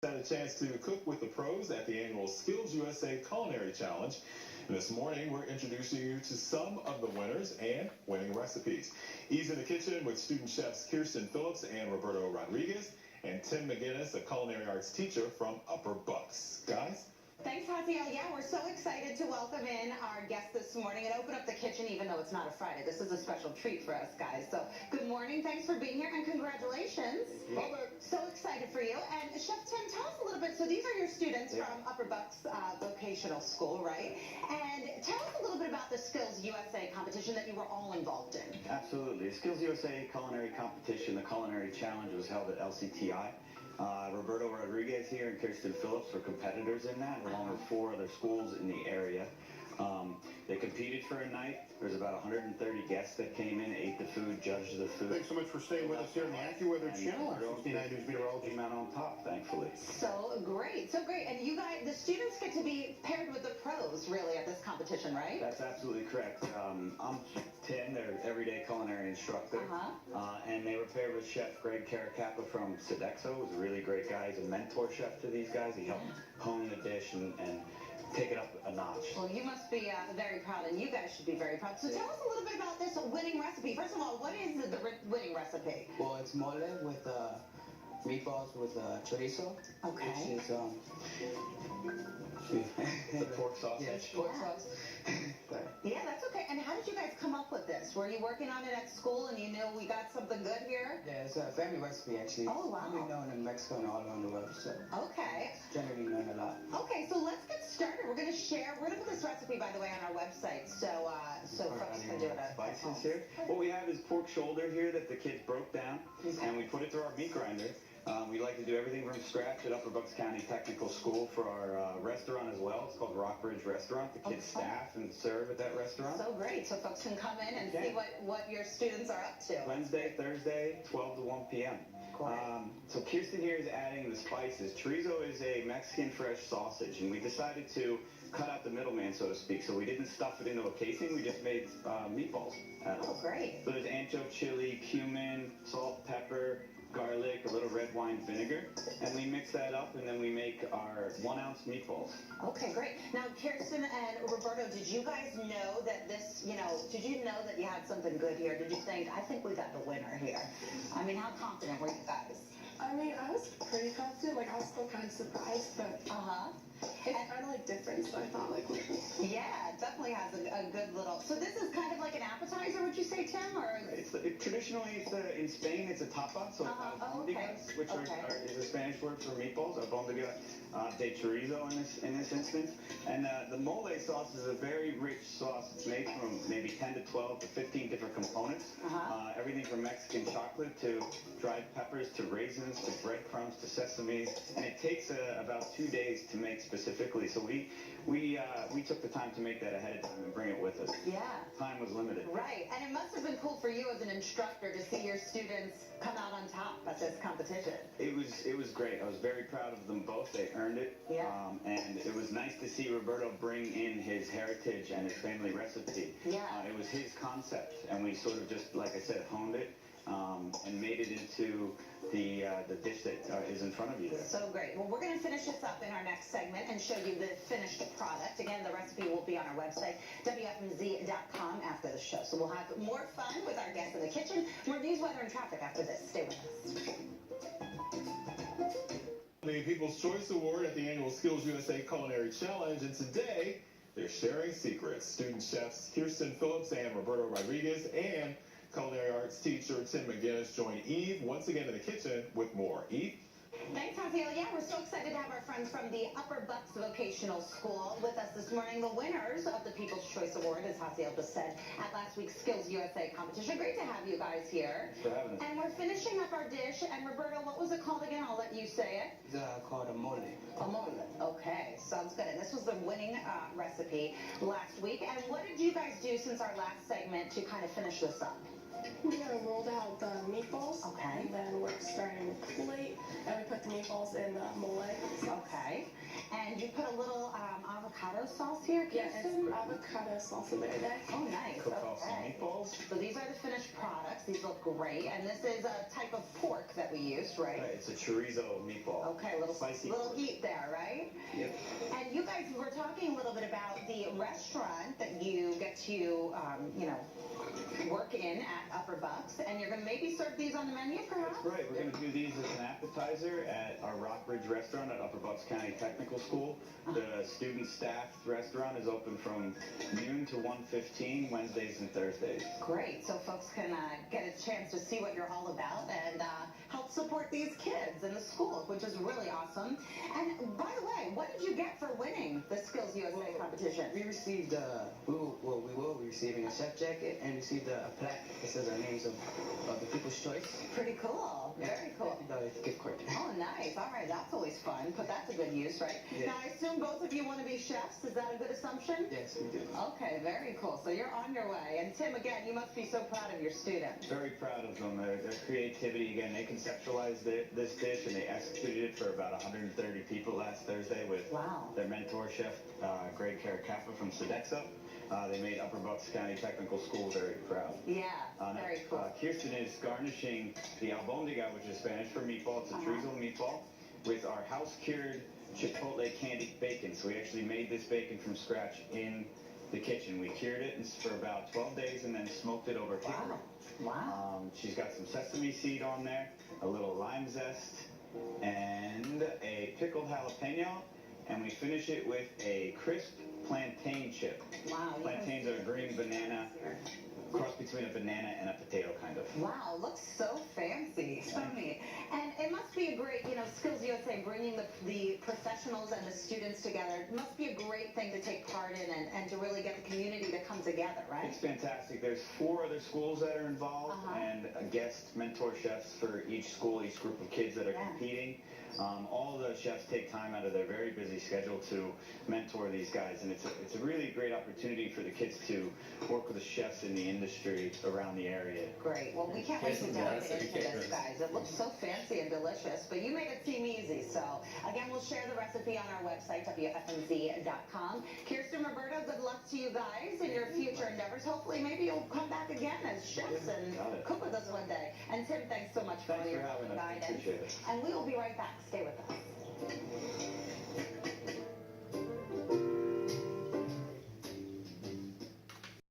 had a chance to cook with the pros at the annual Skills USA Culinary Challenge. And this morning, we're introducing you to some of the winners and winning recipes. Eve's in the kitchen with student chefs Kiersten Phillips and Roberto Rodriguez, and Tim McGinnis, a culinary arts teacher from Upper Bucks. Guys? Thanks, Javier. Yeah, we're so excited to welcome in our guest this morning and open up the kitchen, even though it's not a Friday. This is a special treat for us, guys. So, good morning. Thanks for being here, and congratulations. Love it. So excited for you. And Chef Tim, tell us a little bit. So, these are your students from Upper Bucks Vocational School, right? And tell us a little bit about the Skills USA competition that you were all involved in. Absolutely. Skills USA Culinary Competition, the Culinary Challenge, was held at LCTI. Roberto Rodriguez here and Kiersten Phillips were competitors in that, along with 4 other schools in the area. They competed for a night. There's about 130 guests that came in, ate the food, judged the food. Thanks so much for staying with us here on the AccuWeather Channel. 69 News meteorologist. Came out on top, thankfully. So great, so great. And you guys, the students get to be paired with the pros, really, at this competition, right? That's absolutely correct. I'm Tim, their everyday culinary instructor. And they were paired with Chef Greg Caracappa from Sodexo. He was a really great guy. He's a mentor chef to these guys. He helped hone the dish and take it up a notch. Well, you must be very proud, and you guys should be very proud. So tell us a little bit about this winning recipe. First of all, what is the winning recipe? Well, it's mole with meatballs with chorizo. Okay. Which is The pork sausage. yes, pork sauce. Yeah, that's okay. And how did you guys come up with this? Were you working on it at school and you knew we got something good here? Yeah, it's a family recipe actually. Oh, wow. I've been known in Mexico and all around the world, so Okay. generally known a lot. Okay, so let's get started. We're going to put this recipe, by the way, on our website, so folks can do it at home. Spices here. What we have is pork shoulder here that the kids broke down, and we put it through our meat grinder. We like to do everything from scratch at Upper Bucks County Technical School for our restaurant as well. It's called Rockbridge Restaurant. The kids staff and serve at that restaurant. So great. So folks can come in and see what your students are up to. Wednesday, Thursday, 12 to 1 p.m. So Kiersten here is adding the spices. Chorizo is a Mexican fresh sausage, and we decided to cut out the middleman, so to speak. So we didn't stuff it into a casing. We just made meatballs out of it. Oh, great. So there's ancho chili, cumin, salt, pepper, garlic, a little red wine vinegar, and we mix that up, and then we make our 1-ounce meatballs. Okay, great. Now, Kiersten and Roberto, did you guys know that did you know that you had something good here? Did you think, I think we got the winner here? I mean, how confident were you guys? I mean, I was pretty confident. Like, I was still kind of surprised, but it's kind of like different, so I thought like, yeah, it definitely has a good little. So this is kind of like an appetizer, would you say, Tim? Or Traditionally, in Spain, it's a tapa, so albondigas, which is a Spanish word for meatballs, Albondigas de Chorizo in this instance. And the mole sauce is a very rich sauce. It's made from maybe 10 to 12 to 15 different components. Everything from Mexican chocolate to dried peppers to raisins to breadcrumbs to sesame. And it takes about 2 days to make specifically. So we took the time to make that ahead of time and bring it with us. Yeah. Time was limited. Right. And it must have been cool for you as an instructor to see your students come out on top at this competition. It was great. I was very proud of them both. They earned it. Yeah. And it was nice to see Roberto bring in his heritage and his family recipe. Yeah. It was his concept, and we sort of just, like I said, honed it and made it into the dish that is in front of you there. So great. Well, we're going to finish this up in our next segment and show you the finished product. Again, the recipe will be on our website, WFMZ.com, after the show. So we'll have more fun with our guests in the kitchen, more news, weather, and traffic after this. Stay with us. The People's Choice Award at the annual Skills USA Culinary Challenge, and today they're sharing secrets. Student chefs Kiersten Phillips and Roberto Rodriguez and culinary arts teacher Tim McGinnis join Eve once again in the kitchen with more. Eve? Thanks, Javier. Yeah, we're so excited to have our friends from the Upper Bucks Vocational School with us this morning. The winners of the People's Choice Award, as Javier just said, at last week's Skills USA competition. Great to have you guys here. Thanks for having us. And we're finishing up our dish. And Roberto, what was it called again? I'll let you say it. It's called a mole. A mole. Okay, sounds good. And this was the winning recipe last week. And what did you guys do since our last segment to kind of finish this up? we rolled out the meatballs. Okay. And then we're starting with plate, and we put like the meatballs and the mole. Okay. And you put a little avocado sauce here, Yeah, it's Kiersten? avocado salsa verde. Oh, nice. Cook off some Okay. meatballs. So these are the finished products. These look great. And this is a type of pork that we used, right? Right, it's a chorizo meatball. Okay, a little Spicy little pork. heat there, right? Yep. And you guys were talking a little bit about the restaurant that you get to, work in at Upper Bucks, and you're going to maybe serve these on the menu, perhaps? That's right. We're going to do these as an appetizer at our Rockbridge restaurant at Upper Bucks County Technical School. The student staffed restaurant is open from noon to 1:15 Wednesdays and Thursdays. Great. So folks can get a chance to see what you're all about and help support these kids in the school, which is really awesome. And by the way, what did you get for winning the Skills USA competition? We received, we will be receiving a chef jacket and received a plaque that says our names of the People's Choice. Pretty cool. Very cool. $50 gift card. Oh, nice. All right. That's always fun. But that's a good use, right? Yeah. Now, I assume both of you want to be chefs. Is that a good assumption? Yes, we do. Okay, very cool. So you're on your way. And Tim, again, you must be so proud of your students. Very proud of them. Their creativity, again, they conceptualized this dish and they executed it for about 130 people last Thursday with Wow. their mentor chef, Greg Caracaffa from Sodexo. They made Upper Bucks County Technical School very proud. Yeah, very cool. Kiersten is garnishing the Albondiga, which is Spanish for meatball. It's a chorizo meatball with our house-cured chipotle candied bacon. So we actually made this bacon from scratch in the kitchen. We cured it for about 12 days and then smoked it over hickory. Wow. She's got some sesame seed on there, a little lime zest, and a pickled jalapeno, and we finish it with a crisp plantain chip. Wow. Plantains are a green banana, cross between a banana and a potato, kind of. Wow, looks so fancy. So neat. And it must be a great, Skills USA, bringing the professionals and the students together. It must be a great thing to take part in and to really get the community to come together, right? It's fantastic. There's 4 other schools that are involved and a guest mentor chefs for each school, each group of kids that are competing. All the chefs take time out of their very busy schedule to mentor these guys, and it's a really great opportunity for the kids to work with the chefs in the industry around the area. Great. Well, we can't wait to dive into this, guys. It looks so fancy and delicious, but you made it seem easy. So, again, we'll share the recipe on our website, WFMZ.com. Kiersten, Roberto, good luck to you guys in your future endeavors. Hopefully, maybe you'll come back again as chefs and cook with us one day. And Tim, thanks so much for all your help and guidance. Appreciate it. And we will be right back. Stay with us.